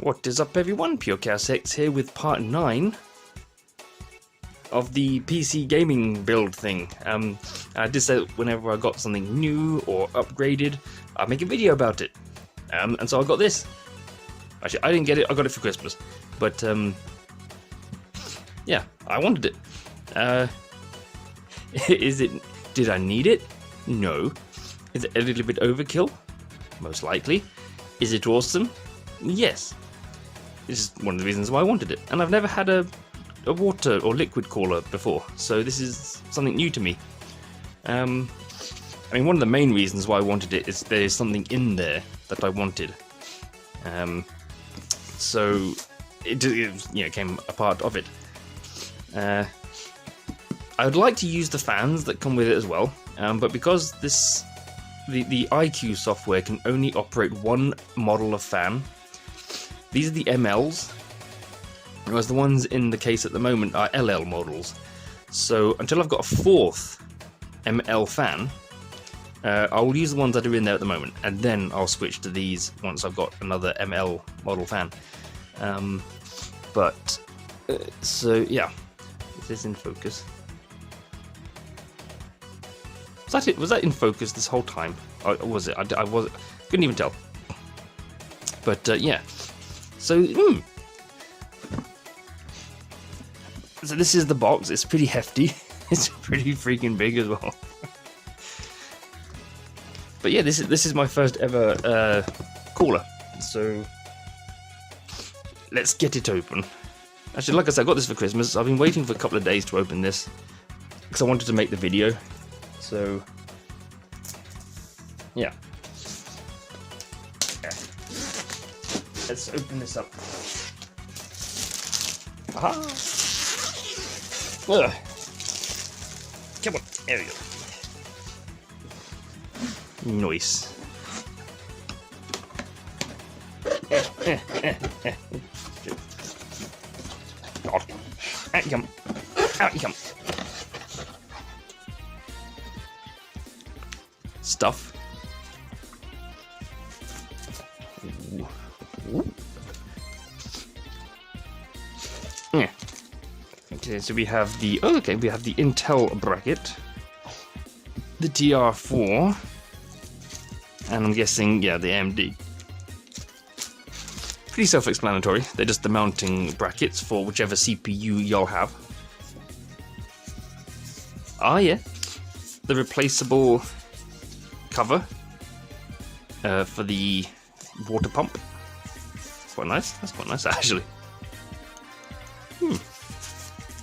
What is up everyone, PureChaosX here with part 9 of the PC gaming build thing. I did say that whenever I got something new or upgraded, I'd make a video about it. And so I got this. Actually, I didn't get it, I got it for Christmas. But, yeah, I wanted it. Did I need it? No. Is it a little bit overkill? Most likely. Is it awesome? Yes. This is one of the reasons why I wanted it. And I've never had a water or liquid cooler before, so this is something new to me. I mean, one of the main reasons why I wanted it is there's something in there that I wanted. So it came a part of it. I would like to use the fans that come with it as well, but because the iCUE software can only operate one model of fan. These are the MLs, whereas the ones in the case at the moment are LL models. So until I've got a fourth ML fan, I will use the ones that are in there at the moment, and then I'll switch to these once I've got another ML model fan. So yeah, is this in focus? Was that in focus this whole time? Or was it? I couldn't even tell. But yeah. So this is the box. It's pretty hefty. It's pretty freaking big as well. But yeah, this is my first ever cooler. So let's get it open. Actually, like I said, I got this for Christmas. I've been waiting for a couple of days to open this because I wanted to make the video. So yeah. Let's open this up. Aha! Ugh. Come on, there we go. Nice. God. Out you come. Out you come. Stuff. Yeah. Okay, so we have the we have the Intel bracket, the TR4, and I'm guessing the AMD. Pretty self-explanatory. They're just the mounting brackets for whichever CPU y'all have. Ah, yeah, the replaceable cover for the water pump. Quite nice. That's quite nice actually.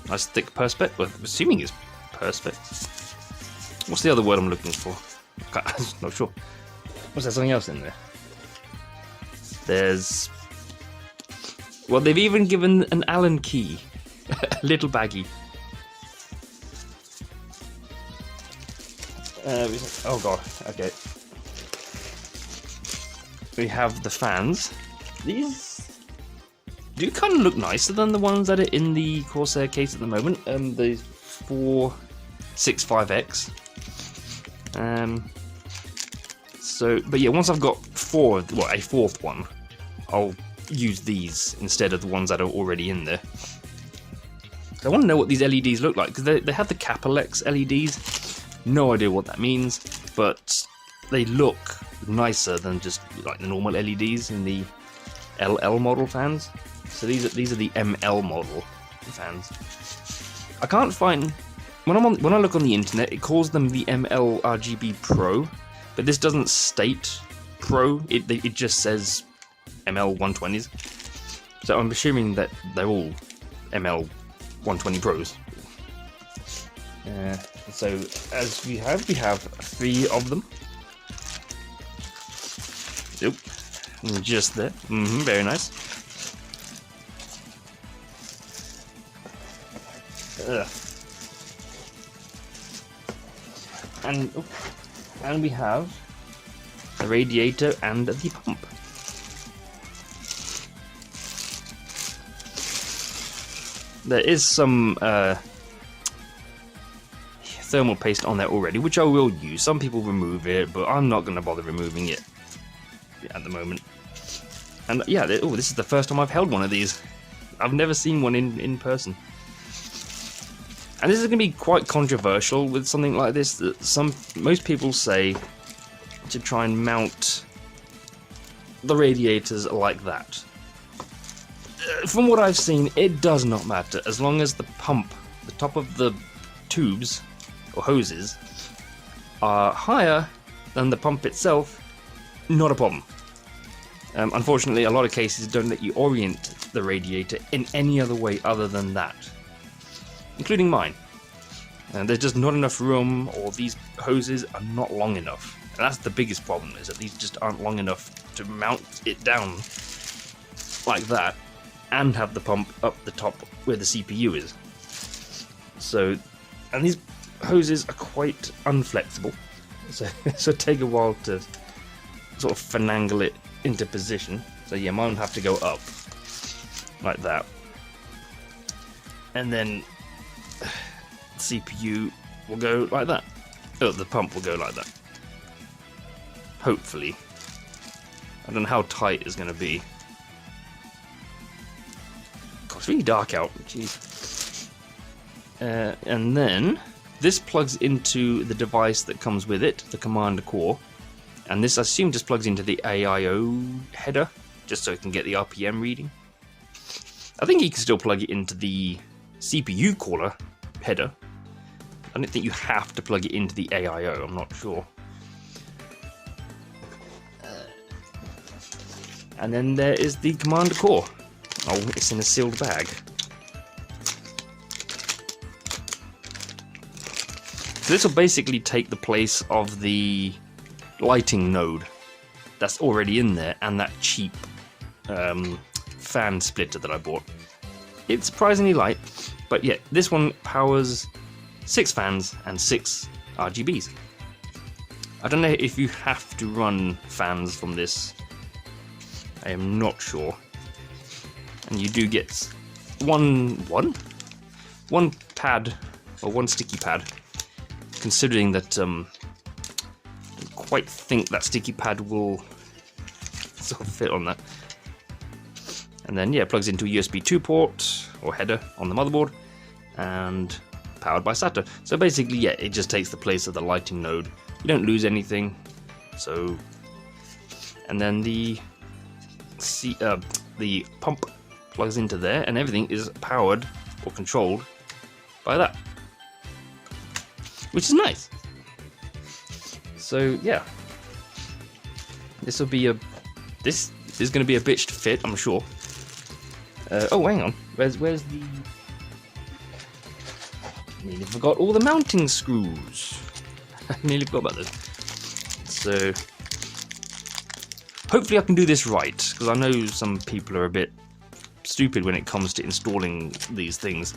Nice thick perspex. Well, assuming it's perspex. What's the other word I'm looking for? I'm not sure. Was there something else in there? There's. Well, they've even given an Allen key. A little baggie. Oh god. Okay. We have the fans. These do kind of look nicer than the ones that are in the Corsair case at the moment. The 465X. But yeah, once I've got a fourth one, I'll use these instead of the ones that are already in there. I want to know what these LEDs look like, because they have the Capellix LEDs. No idea what that means, but they look nicer than just like the normal LEDs in the LL model fans. So these are the ML model fans. I can't find when I look on the internet, it calls them the ML RGB Pro, but this doesn't state Pro. It just says ML 120s. So I'm assuming that they're all ML 120 Pros. So as we have 3 of them. Nope, just there. Very nice. And we have the radiator and the pump. There is some thermal paste on there already, which I will use. Some people remove it, but I'm not going to bother removing it at the moment. And yeah, oh, this is the first time I've held one of these. I've never seen one in person. And this is going to be quite controversial with something like this. That most people say to try and mount the radiators like that. From what I've seen, it does not matter as long as the pump, the top of the tubes or hoses, are higher than the pump itself. Not a problem. Unfortunately, a lot of cases don't let you orient the radiator in any other way other than that, including mine. And there's just not enough room, or these hoses are not long enough. And that's the biggest problem, is that these just aren't long enough to mount it down like that and have the pump up the top where the CPU is. So, and these hoses are quite unflexible, so take a while to sort of finagle it into position. So yeah, mine have to go up like that, and then CPU will go like that. Oh, the pump will go like that. Hopefully. I don't know how tight it's going to be. God, it's really dark out. Jeez. And then this plugs into the device that comes with it, the command core. And this, I assume, just plugs into the AIO header, just so it can get the RPM reading. I think you can still plug it into the CPU caller header. I don't think you have to plug it into the AIO, I'm not sure. And then there is the command core. Oh, it's in a sealed bag. So this will basically take the place of the lighting node that's already in there, and that cheap fan splitter that I bought. It's surprisingly light, but yeah, this one powers 6 fans and 6 RGBs. I don't know if you have to run fans from this. I am not sure. And you do get one pad, or one sticky pad, considering that I quite think that sticky pad will sort of fit on that. And then yeah, it plugs into a USB 2 port or header on the motherboard, and powered by SATA. So basically, yeah, it just takes the place of the lighting node. You don't lose anything. So, and then the pump plugs into there, and everything is powered or controlled by that, which is nice. So yeah, this will be this is going to be a bitch to fit, I'm sure. Oh, hang on, where's the? Nearly forgot all the mounting screws. I nearly forgot about this. So hopefully I can do this right, because I know some people are a bit stupid when it comes to installing these things.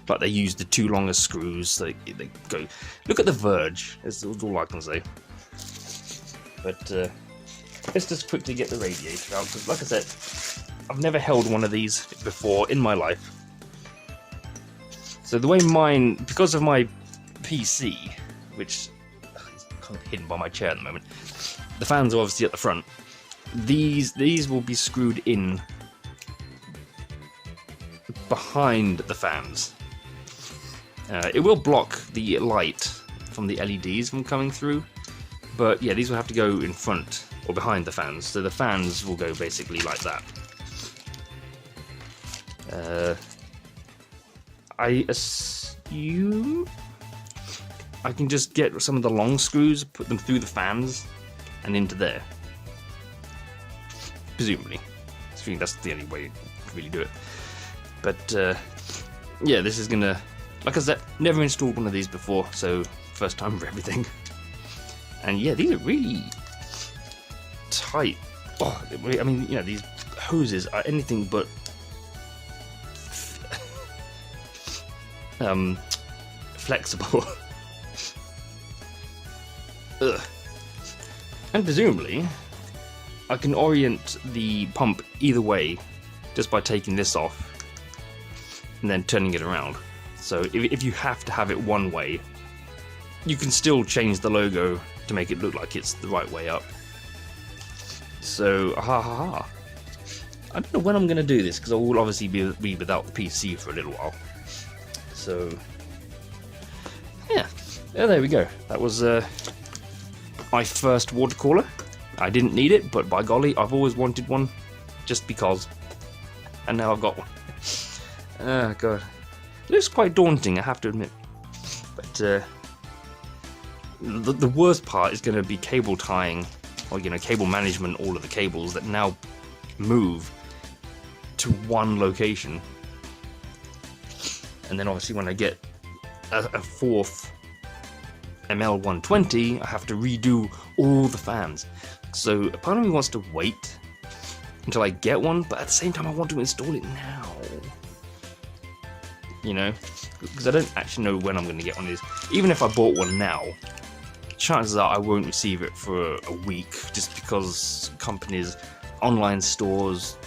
Like they use the 2 longest screws, so they go. Look at the verge. That's all I can say. But let's just quickly get the radiator out, because like I said, I've never held one of these before in my life. So the way mine, because of my PC, which is kind of hidden by my chair at the moment, the fans are obviously at the front. These will be screwed in behind the fans. It will block the light from the LEDs from coming through, but yeah, these will have to go in front or behind the fans. So the fans will go basically like that. I assume I can just get some of the long screws, put them through the fans and into there. Presumably. I think that's the only way to really do it. But yeah, this is gonna, like I said, never installed one of these before, so first time for everything. And yeah, these are really tight. Oh, I mean, you know, these hoses are anything but flexible. Ugh. And presumably I can orient the pump either way just by taking this off and then turning it around. So if you have to have it one way, you can still change the logo to make it look like it's the right way up. So I don't know when I'm going to do this, because I will obviously be without the PC for a little while. So, yeah, there we go. That was my first water cooler. I didn't need it, but by golly, I've always wanted one, just because. And now I've got one. Oh god, it looks quite daunting, I have to admit. But the worst part is going to be cable tying, or cable management, all of the cables that now move to one location. And then obviously when I get a fourth ML120, I have to redo all the fans. So a part of me wants to wait until I get one, but at the same time I want to install it now. Because I don't actually know when I'm going to get one of these. Even if I bought one now, chances are I won't receive it for a week, just because companies, online stores,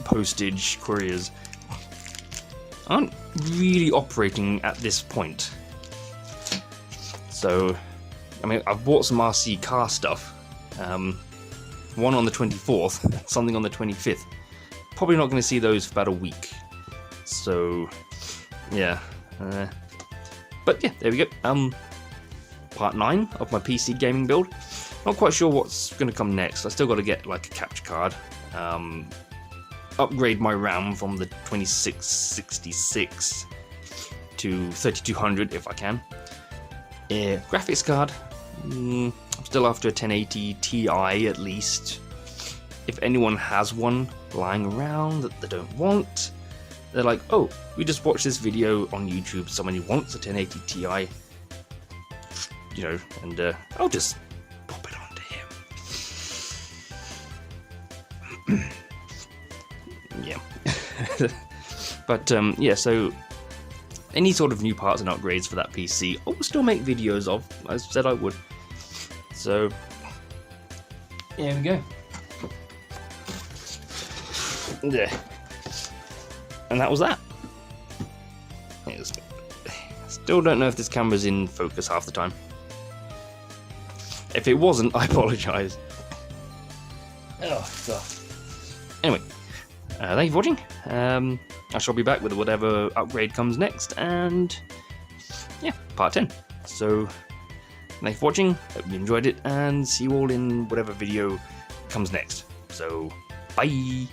postage, couriers aren't really operating at this point. So, I mean, I've bought some RC car stuff. One on the 24th, something on the 25th. Probably not going to see those for about a week. So, yeah. But yeah, there we go. Part 9 of my PC gaming build. Not quite sure what's going to come next. I still got to get like a capture card. Upgrade my RAM from the 2666 to 3200 if I can. Graphics card. I'm still after a 1080 Ti at least. If anyone has one lying around that they don't want, they're like, oh, we just watched this video on YouTube, somebody wants a 1080 Ti, and I'll just pop it onto him. Yeah. But, yeah, so any sort of new parts and upgrades for that PC, I will still make videos of, as I said I would. So, here we go. There. And that was that. Still don't know if this camera's in focus half the time. If it wasn't, I apologise. Oh, God. Anyway, thank you for watching. I shall be back with whatever upgrade comes next, and yeah, part 10. So, thank you for watching, hope you enjoyed it, and see you all in whatever video comes next. So, bye!